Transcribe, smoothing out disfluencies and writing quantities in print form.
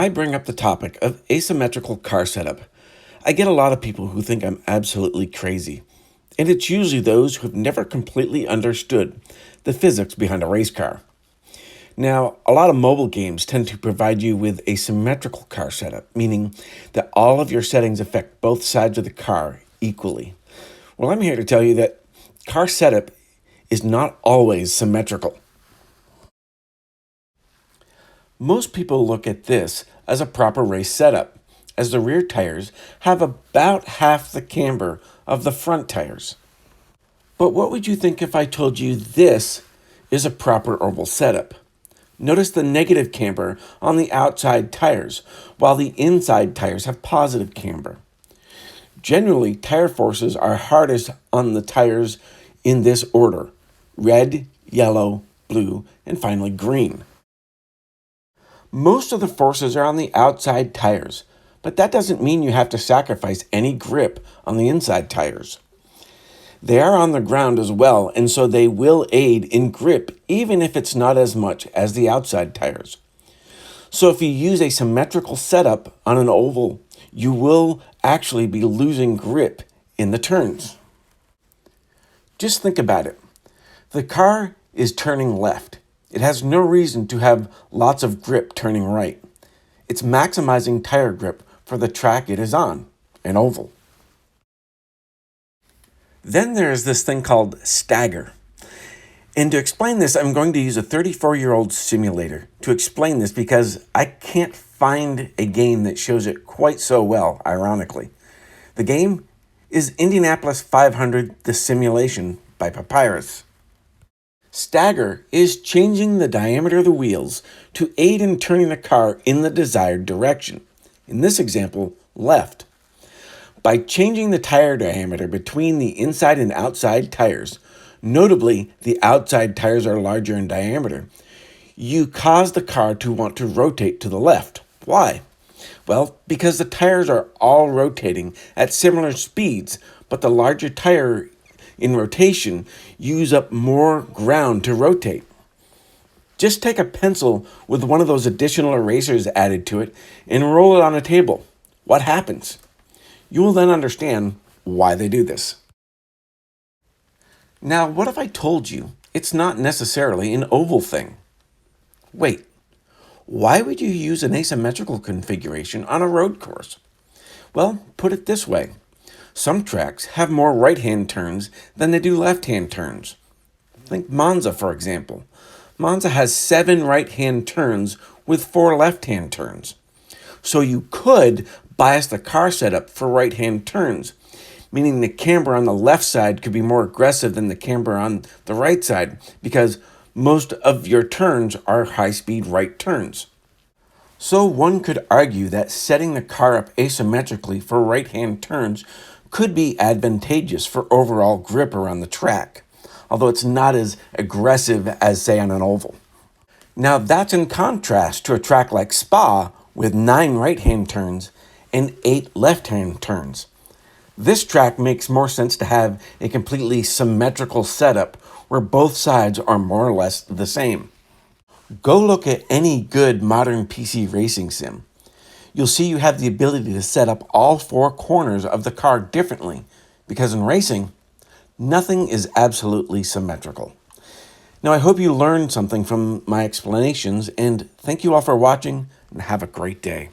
I bring up the topic of asymmetrical car setup, I get a lot of people who think I'm absolutely crazy. And it's usually those who have never completely understood the physics behind a race car. Now, a lot of mobile games tend to provide you with a symmetrical car setup, meaning that all of your settings affect both sides of the car equally. Well, I'm here to tell you that car setup is not always symmetrical. Most people look at this as a proper race setup, as the rear tires have about half the camber of the front tires. But what would you think if I told you this is a proper oval setup? Notice the negative camber on the outside tires, while the inside tires have positive camber. Generally, tire forces are hardest on the tires in this order: red, yellow, blue, and finally green. Most of the forces are on the outside tires, but that doesn't mean you have to sacrifice any grip on the inside tires. They are on the ground as well, and so they will aid in grip even if it's not as much as the outside tires. So if you use a symmetrical setup on an oval, you will actually be losing grip in the turns. Just think about it. The car is turning left. It has no reason to have lots of grip turning right. It's maximizing tire grip for the track it is on, an oval. Then there is this thing called stagger. And to explain this, I'm going to use a 34-year-old simulator to explain this because I can't find a game that shows it quite so well, ironically. The game is Indianapolis 500: The Simulation by Papyrus. Stagger is changing the diameter of the wheels to aid in turning the car in the desired direction. In this example, left. By changing the tire diameter between the inside and outside tires, notably the outside tires are larger in diameter, you cause the car to want to rotate to the left. Why? Well, because the tires are all rotating at similar speeds, but the larger tire in rotation use up more ground to rotate. Just take a pencil with one of those additional erasers added to it and roll it on a table. What happens? You will then understand why they do this. Now, what if I told you it's not necessarily an oval thing? Wait, why would you use an asymmetrical configuration on a road course? Well, put it this way. Some tracks have more right-hand turns than they do left-hand turns. Think Monza, for example. Monza has 7 right-hand turns with 4 left-hand turns. So you could bias the car setup for right-hand turns, meaning the camber on the left side could be more aggressive than the camber on the right side because most of your turns are high-speed right turns. So one could argue that setting the car up asymmetrically for right-hand turns could be advantageous for overall grip around the track, although it's not as aggressive as, say, on an oval. Now that's in contrast to a track like Spa with 9 right-hand turns and 8 left-hand turns. This track makes more sense to have a completely symmetrical setup where both sides are more or less the same. Go look at any good modern PC racing sim. You'll see you have the ability to set up all 4 corners of the car differently, because in racing, nothing is absolutely symmetrical. Now, I hope you learned something from my explanations, and thank you all for watching, and have a great day.